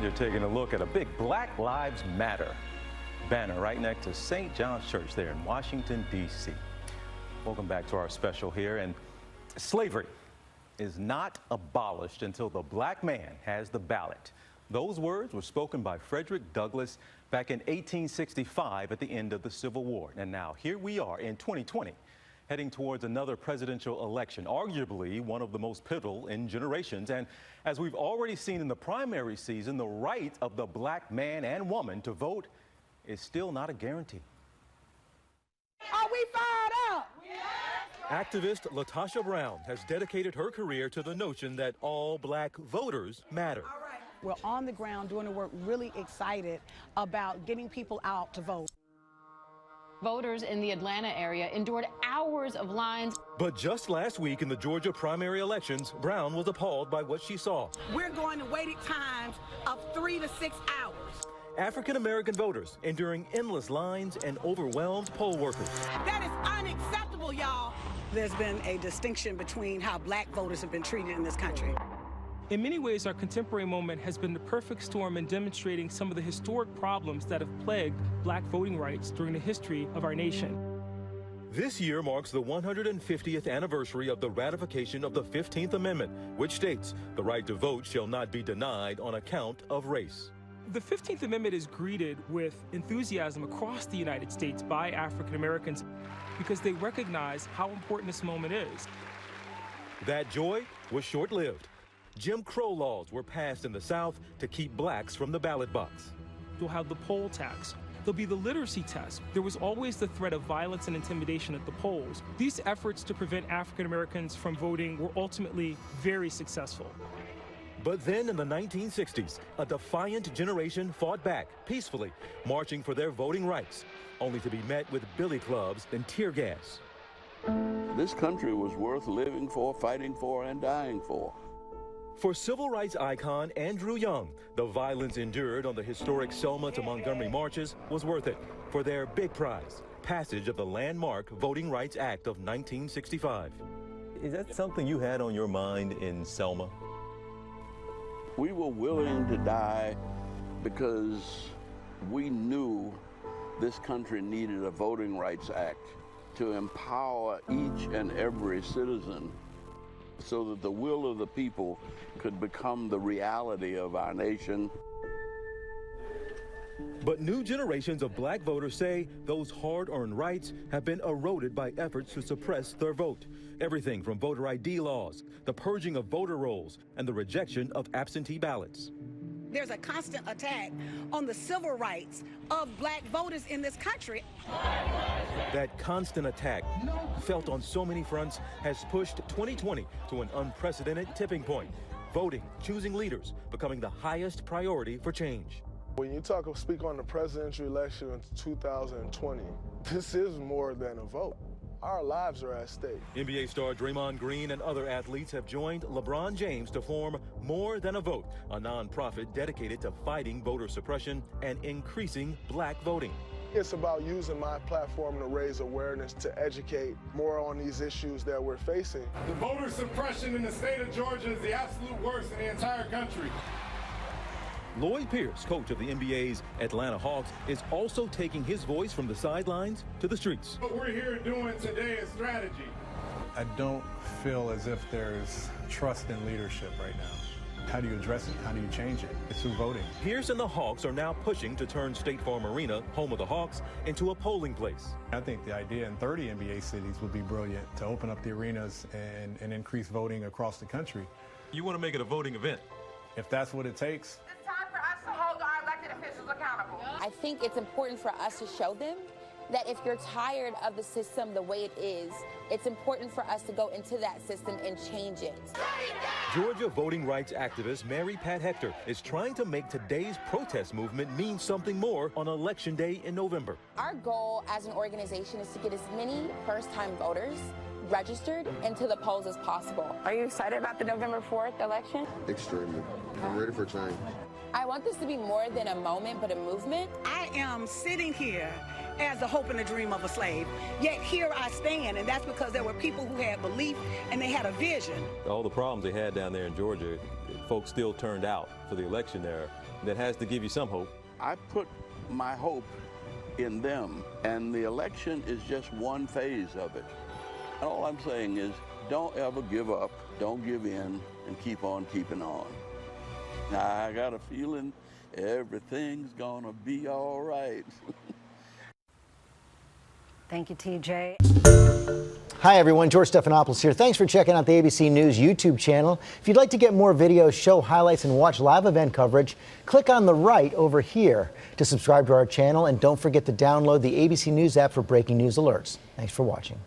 You're taking a look at a big Black Lives Matter banner right next to St. John's Church there in Washington, D.C. Welcome back to our special here. And slavery is not abolished until the black man has the ballot. Those words were spoken by Frederick Douglass back in 1865 at the end of the Civil War. And now here we are in 2020, heading towards another presidential election, arguably one of the most pivotal in generations. And as we've already seen in the primary season, the right of the black man and woman to vote is still not a guarantee. Are we fired up? Activist Latasha Brown has dedicated her career to the notion that all black voters matter. We're on the ground doing the work, really excited about getting people out to vote. Voters in the Atlanta area endured hours of lines. But just last week in the Georgia primary elections, Brown was appalled by what she saw. We're going to waiting times of 3 to 6 hours. African-American voters enduring endless lines and overwhelmed poll workers. That is unacceptable, y'all. There's been a distinction between how black voters have been treated in this country. In many ways, our contemporary moment has been the perfect storm in demonstrating some of the historic problems that have plagued black voting rights during the history of our nation. This year marks the 150th anniversary of the ratification of the 15th Amendment, which states the right to vote shall not be denied on account of race. The 15th Amendment is greeted with enthusiasm across the United States by African Americans because they recognize how important this moment is. That joy was short-lived. Jim Crow laws were passed in the South to keep blacks from the ballot box. You'll have the poll tax. There'll be the literacy test. There was always the threat of violence and intimidation at the polls. These efforts to prevent African Americans from voting were ultimately very successful. But then in the 1960s, a defiant generation fought back peacefully, marching for their voting rights, only to be met with billy clubs and tear gas. This country was worth living for, fighting for, and dying for. For civil rights icon Andrew Young, the violence endured on the historic Selma to Montgomery marches was worth it for their big prize, passage of the landmark Voting Rights Act of 1965. Is that something you had on your mind in Selma? We were willing to die because we knew this country needed a Voting Rights Act to empower each and every citizen so that the will of the people could become the reality of our nation. But new generations of black voters say those hard-earned rights have been eroded by efforts to suppress their vote. Everything from voter ID laws, the purging of voter rolls, and the rejection of absentee ballots. There's a constant attack on the civil rights of black voters in this country. That constant attack, felt on so many fronts, has pushed 2020 to an unprecedented tipping point. Voting, choosing leaders, becoming the highest priority for change. When you speak on the presidential election in 2020, this is more than a vote. Our lives are at stake. NBA star Draymond Green and other athletes have joined LeBron James to form More Than a Vote, a nonprofit dedicated to fighting voter suppression and increasing black voting. It's about using my platform to raise awareness, to educate more on these issues that we're facing. The voter suppression in the state of Georgia is the absolute worst in the entire country. Lloyd Pierce, coach of the NBA's Atlanta Hawks, is also taking his voice from the sidelines to the streets. What we're here doing today is strategy. I don't feel as if there's trust in leadership right now. How do you address it? How do you change it? It's through voting. Pierce and the Hawks are now pushing to turn State Farm Arena, home of the Hawks, into a polling place. I think the idea in 30 NBA cities would be brilliant to open up the arenas and increase voting across the country. You want to make it a voting event? If that's what it takes. It's time for us to hold our elected officials accountable. I think it's important for us to show them that if you're tired of the system the way it is, it's important for us to go into that system and change it. Georgia voting rights activist Mary Pat Hector is trying to make today's protest movement mean something more on Election Day in November. Our goal as an organization is to get as many first-time voters registered into the polls as possible. Are you excited about the November 4th election? Extremely. I'm ready for change. I want this to be more than a moment, but a movement. I am sitting here as the hope and the dream of a slave. Yet here I stand, and that's because there were people who had belief and they had a vision. All the problems they had down there in Georgia, folks still turned out for the election there. That has to give you some hope. I put my hope in them, and the election is just one phase of it. And all I'm saying is, don't ever give up, don't give in, and keep on keeping on. Now, I got a feeling everything's gonna be all right. Thank you, TJ. Hi, everyone. George Stephanopoulos here. Thanks for checking out the ABC News YouTube channel. If you'd like to get more videos, show highlights, and watch live event coverage, click on the right over here to subscribe to our channel. And don't forget to download the ABC News app for breaking news alerts. Thanks for watching.